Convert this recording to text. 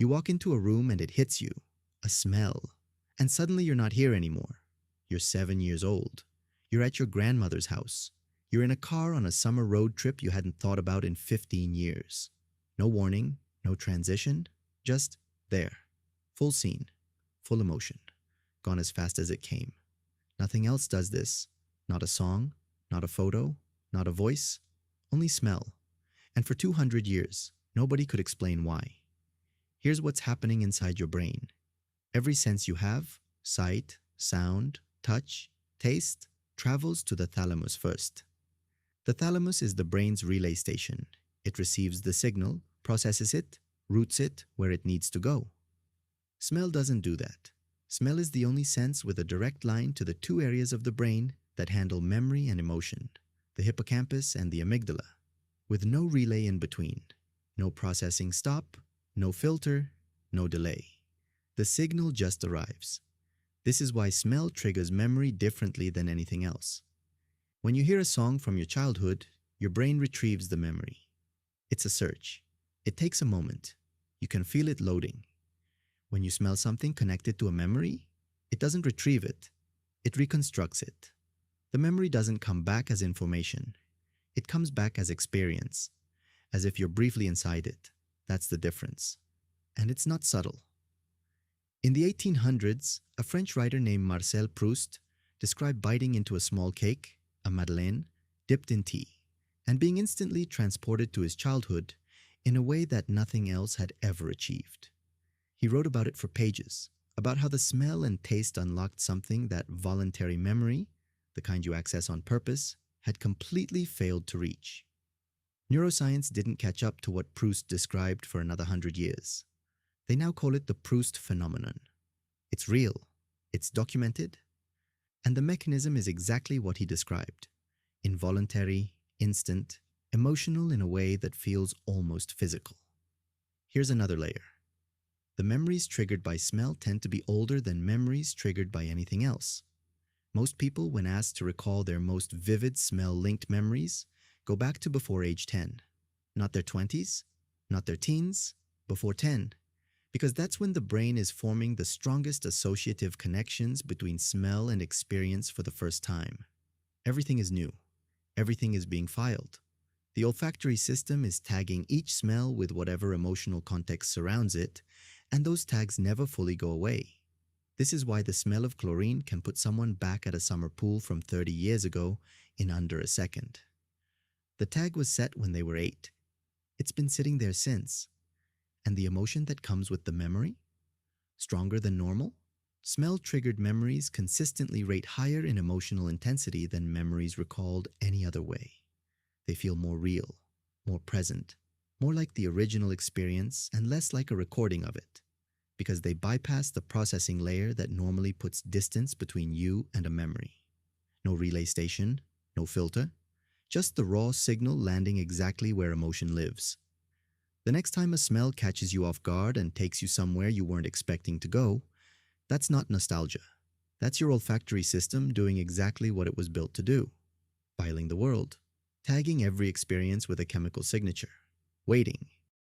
You walk into a room and it hits you, a smell, and suddenly you're not here anymore. You're 7 years old. You're at your grandmother's house. You're in a car on a summer road trip you hadn't thought about in 15 years. No warning, no transition, just there. Full scene, full emotion, gone as fast as it came. Nothing else does this. Not a song, not a photo, not a voice, only smell. And for 200 years, nobody could explain why. Here's what's happening inside your brain. Every sense you have, sight, sound, touch, taste, travels to the thalamus first. The thalamus is the brain's relay station. It receives the signal, processes it, routes it where it needs to go. Smell doesn't do that. Smell is the only sense with a direct line to the two areas of the brain that handle memory and emotion, the hippocampus and the amygdala, with no relay in between, no processing stop, no filter, no delay. The signal just arrives. This is why smell triggers memory differently than anything else. When you hear a song from your childhood, your brain retrieves the memory. It's a search. It takes a moment. You can feel it loading. When you smell something connected to a memory, it doesn't retrieve it. It reconstructs it. The memory doesn't come back as information. It comes back as experience, as if you're briefly inside it. That's the difference. And it's not subtle. In the 1800s, a French writer named Marcel Proust described biting into a small cake, a madeleine, dipped in tea, and being instantly transported to his childhood in a way that nothing else had ever achieved. He wrote about it for pages, about how the smell and taste unlocked something that voluntary memory, the kind you access on purpose, had completely failed to reach. Neuroscience didn't catch up to what Proust described for another 100 years. They now call it the Proust phenomenon. It's real, it's documented, and the mechanism is exactly what he described. Involuntary, instant, emotional in a way that feels almost physical. Here's another layer. The memories triggered by smell tend to be older than memories triggered by anything else. Most people, when asked to recall their most vivid smell-linked memories, go back to before age 10. Not their 20s, not their teens, before 10. Because that's when the brain is forming the strongest associative connections between smell and experience for the first time. Everything is new. Everything is being filed. The olfactory system is tagging each smell with whatever emotional context surrounds it, and those tags never fully go away. This is why the smell of chlorine can put someone back at a summer pool from 30 years ago in under a second. The tag was set when they were 8. It's been sitting there since. And the emotion that comes with the memory? Stronger than normal? Smell-triggered memories consistently rate higher in emotional intensity than memories recalled any other way. They feel more real, more present, more like the original experience and less like a recording of it, because they bypass the processing layer that normally puts distance between you and a memory. No relay station, no filter, just the raw signal landing exactly where emotion lives. The next time a smell catches you off guard and takes you somewhere you weren't expecting to go, that's not nostalgia. That's your olfactory system doing exactly what it was built to do. Filing the world, tagging every experience with a chemical signature, waiting,